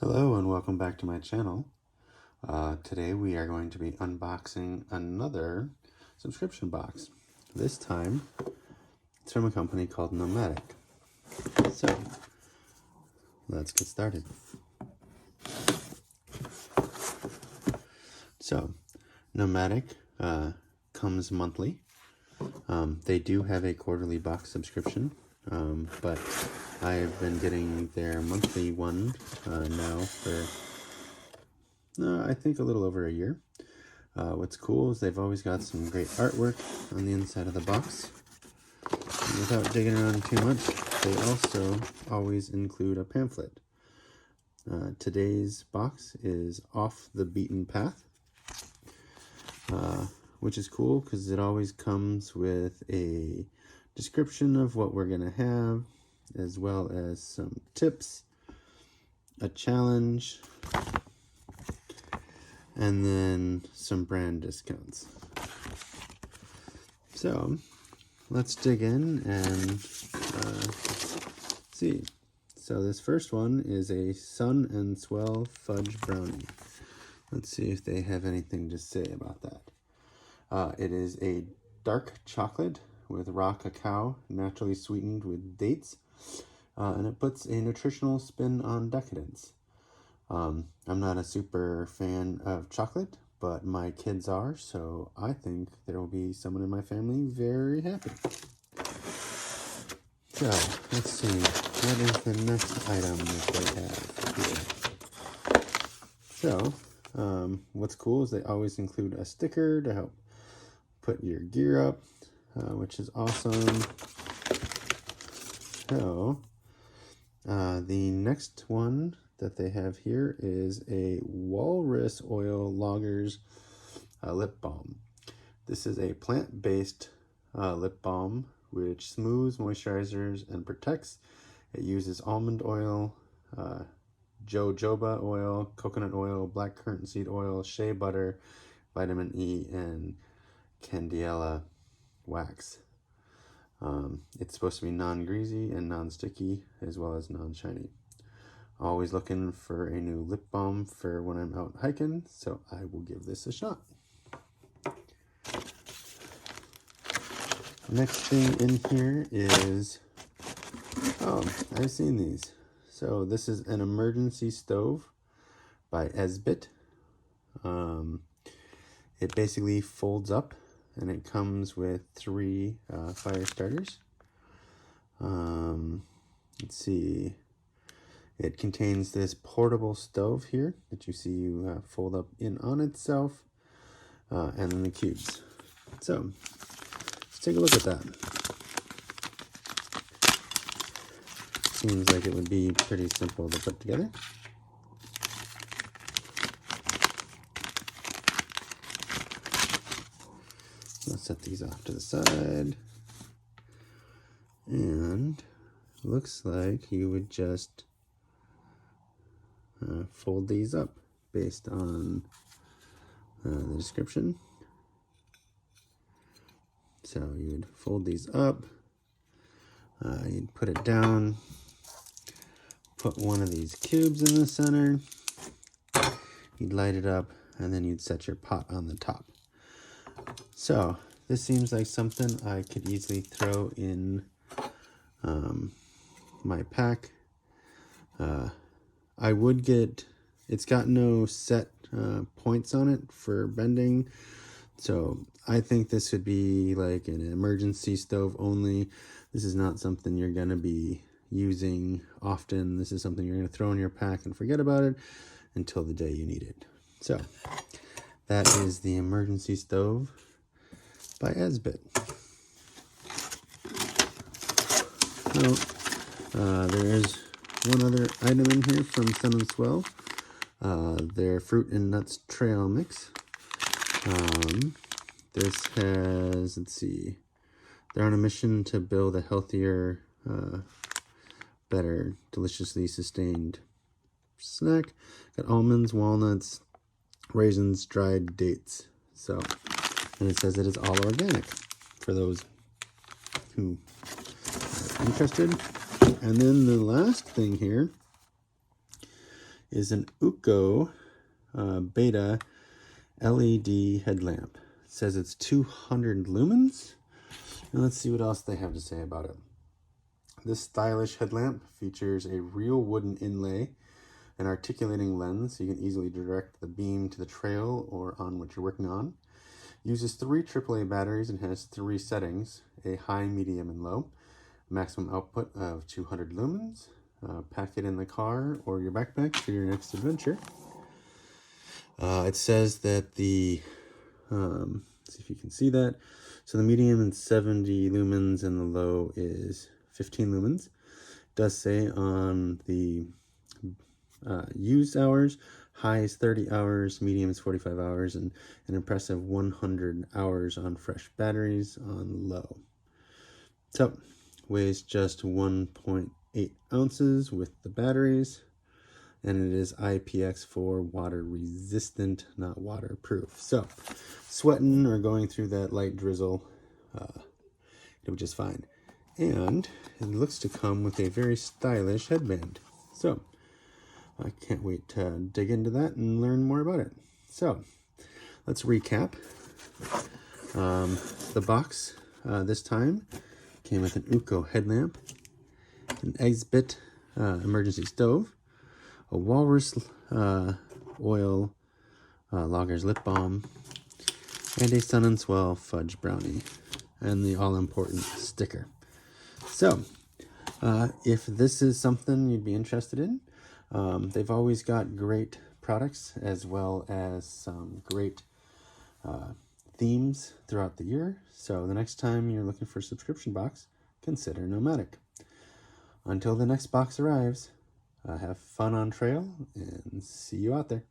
Hello and welcome back to my channel. Today we are going to be unboxing another subscription box. This time it's from a company called Nomadik. So let's get started. So Nomadik comes monthly. They do have a quarterly box subscription, but I've been getting their monthly one now for I think a little over a year. What's cool is they've always got some great artwork on the inside of the box. And without digging around too much, they also always include a pamphlet. Today's box is Off the Beaten Path, which is cool because it always comes with a description of what we're going to have, as well as some tips, a challenge, and then some brand discounts. So let's dig in and see. So this first one is a Sun and Swell Fudge Brownie. Let's see if they have anything to say about that. It is a dark chocolate with raw cacao, naturally sweetened with dates, and it puts a nutritional spin on decadence. I'm not a super fan of chocolate, but my kids are, so I think there will be someone in my family very happy. So, let's see, what is the next item that they have here? So, what's cool is they always include a sticker to help put your gear up, which is awesome. So, the next one that they have here is a Walrus Oil Loggers lip balm. This is a plant-based lip balm which smooths, moisturizes, and protects. It uses almond oil, jojoba oil, coconut oil, black currant seed oil, shea butter, vitamin E, and candiella wax. It's supposed to be non-greasy and non-sticky, as well as non-shiny. Always looking for a new lip balm for when I'm out hiking, so I will give this a shot. Next thing in here is, I've seen these. So this is an emergency stove by Esbit. It basically folds up and it comes with 3 fire starters. Let's see. It contains this portable stove here that you see you fold up in on itself, and then the cubes. So let's take a look at that. Seems like it would be pretty simple to put together. I'll set these off to the side. And looks like you would just fold these up based on the description. So you'd fold these up, you'd put it down, put one of these cubes in the center, you'd light it up, and then you'd set your pot on the top. So this seems like something I could easily throw in my pack. I would get, it's got no set points on it for bending, so I think this would be like an emergency stove only. This is not something you're going to be using often. This is something you're going to throw in your pack and forget about it until the day you need it. So that is the emergency stove by Esbit. So there is one other item in here from Sun and Swell, their fruit and nuts trail mix. This has, let's see, they're on a mission to build a healthier, better, deliciously sustained snack. Got almonds, walnuts, raisins, dried dates. So, and it says it is all organic for those who are interested. And then the last thing here is an Uco Beta LED headlamp. It says it's 200 lumens. And let's see what else they have to say about it. This stylish headlamp features a real wooden inlay, an articulating lens so you can easily direct the beam to the trail or on what you're working on. Uses 3 AAA batteries and has 3 settings, a high, medium, and low. Maximum output of 200 lumens. Pack it in the car or your backpack for your next adventure. It says that the, see if you can see that. So the medium is 70 lumens and the low is 15 lumens. It does say on the used hours, high is 30 hours, medium is 45 hours, and an impressive 100 hours on fresh batteries on low. So, weighs just 1.8 ounces with the batteries, and it is IPX4 water resistant, not waterproof. So, sweating or going through that light drizzle, it'll be just fine. And it looks to come with a very stylish headband. So, I can't wait to dig into that and learn more about it. So, let's recap. The box this time came with an Uco headlamp, an Exbit emergency stove, a walrus oil logger's lip balm, and a Sun and Swell fudge brownie, and the all-important sticker. So, if this is something you'd be interested in, they've always got great products as well as some great themes throughout the year. So the next time you're looking for a subscription box, consider Nomadik. Until the next box arrives, have fun on trail and see you out there.